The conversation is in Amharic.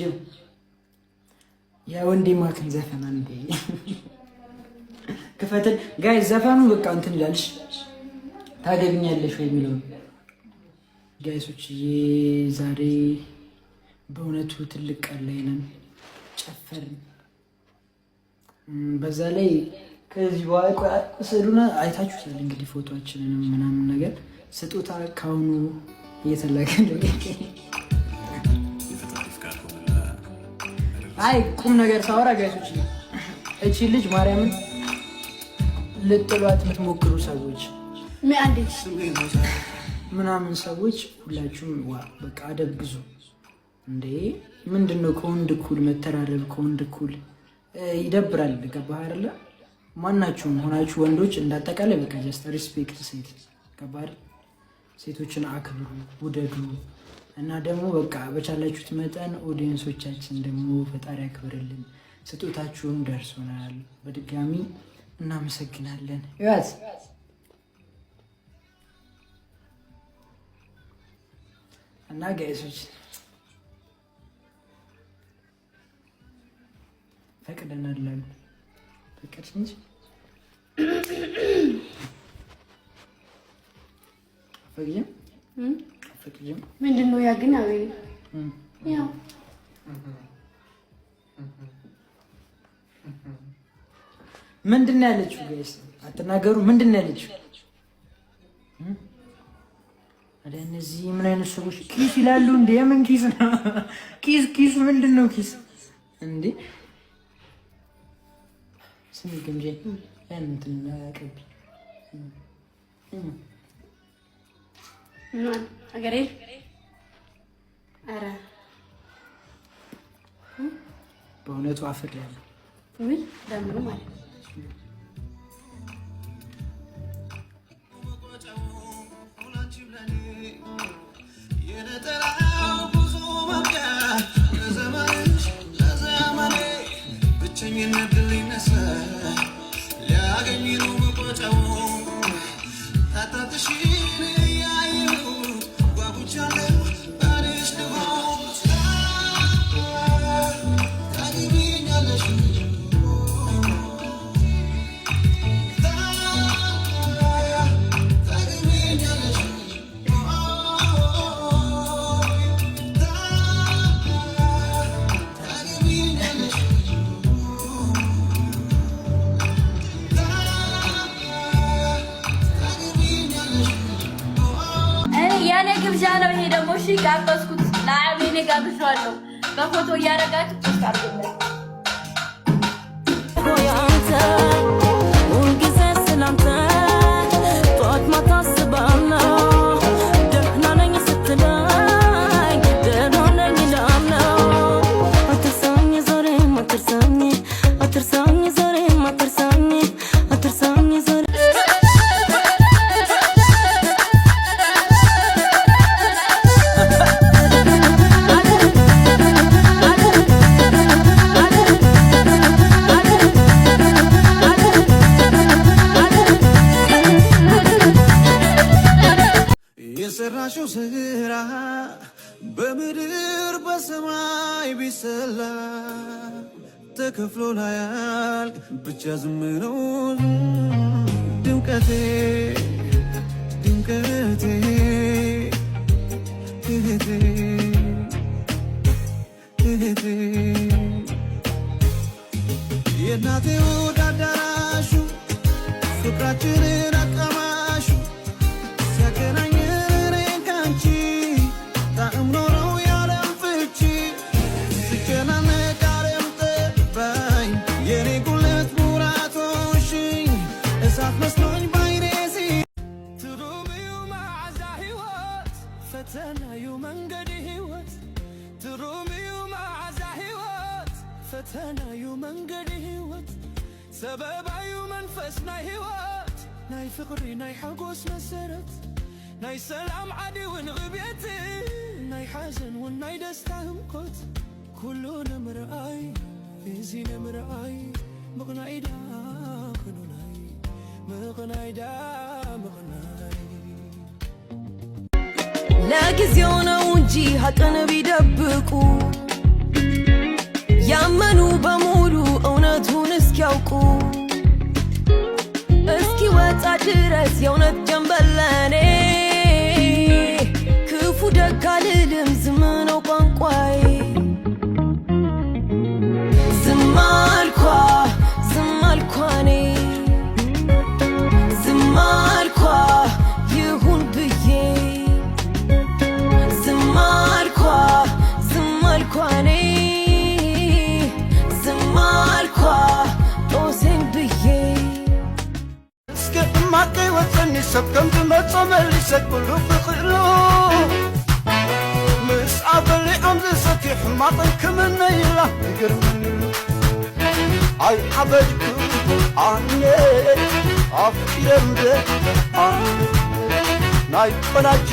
ጅም ያ ወንዴ ማክል ዘፈን አንዴ ክፈትን ጋይ ዘፈኑ በቃ እንትን ይላልሽ ታገብኛለሽ ወይ የሚለው ጋይሶች ዛሬ በእውነቱ ትልቅ ቀን ላይ ነን። ጨፈርን በዛ ላይ ከዚህ በኋላ ስሉና አይታችሁታል እንግዲህ ፎቶአችንን ምናምን ነገር ስጦታ ካሁኑ እየተላከለ አይ ቁም ነገር ሳወራ ጋይሶች እቺ ልጅ ማርያምን ልጥሏት የምትሞክሩ ሰዎች ምናምን ሰዎች ሁላችሁም በቃ አደብ ግዙ እንዴ! ምንድነው ከወንድ እኩል መተራረብ? ከወንድ እኩል ይደብራል። ገባህ አይደለ? ማናችሁም ሆናችሁ ወንዶች እንዳጠቃላይ በቃ ጀስት ሪስፔክት ሴት ገባህ? ሴቶችን አክብሩ፣ ውደዱ እና ደግሞ በቃ በቻላችሁት መጠን ኦዲየንሶቻችን ደግሞ ፈጣሪ ያክብርልን። ስጦታችሁም ደርሶናል። በድጋሚ እናመሰግናለን። ያዝ እና ጋይሶች ፈቅደናል። ፍቅር እንጂ ፈቅጅም ምንድን ነው ያ ግን አቤል ያው ምንድን ነው ያለችው? ጋይስ አትናገሩ። ምንድን ነው ያለችው? አለ እነዚህ ምን አይነት ሰዎች ኪስ ይላሉ እንዴ? የምን ኪስ ነው? ኪስ ምንድን ነው ኪስ እንዴ? ስሚ ግምጄ እንትን አቀብ አገሬ አረ በእውነቱ አፍር ያለው ምን ደምሩ ማለት ነው። ነው ይሄ ደግሞ እሺ ጋበዝኩት ለአቤኔ ጋብዣለሁ በፎቶ እያደረጋችሁ ፖስት አድርጉለት ቆያንተ ሁልጊዜ ስላንተ ጧት ማታ አስባለሁ ደህና ነኝ ስትለኝ ደህና ነኝ እላለሁ አትርሳኝ ዛሬም አትርሳኝ አትርሳኝ ዛሬም አትርሳኝ አትርሳኝ ዛሬ የሰራሽው ስራ በምድር በሰማይ ቢሰላ ተከፍሎ ላያልቅ ብቻ ዝም ነው ድምቀቴ ድምቀቴ እህቴ እህቴ የእናቴ ውድ አዳራሹ ፍቅራችንን አቀማሹ ሲያገናኝ فتنايو من قد هوت تروميو مع زحيوت فتنايو من قد هوت سبب عيو منفسنا هوت ناي فقري ناي حقوس مسرت ناي سلام عدي ونغبيتي ناي حزن وناي دستهم كوت كلو نمرأي يزي نمرأي مغناي دا خنوناي مغناي دا مغناي ለጊዜው ነው እንጂ ሀቅን ቢደብቁ ያመኑ በሙሉ እውነቱን እስኪያውቁ እስኪወጣ ድረስ የእውነት ጀንበር ለኔ ክፉ ደግ አልልም ዝም ነው ቋንቋዬ ዝም አልኳ እኔ ዝም አልኳ ይሁን ብዬ ዝም አልኳ እኔ ዝም አልኳ ጦሴን ብዬ እስከ እማቀ ወፅኒ ሰብ ከም ዝመፆ መሊሰት ኩሉ ብኽእሉ ምስ ኣበሊዖም ዝሰትዩ ሕማቕን ክምነ ኢላ ይግርምንሉ ኣይ ዓበድኩ ኣነ ኣፍቂረምደ ኣነ ናይ ቆላጁ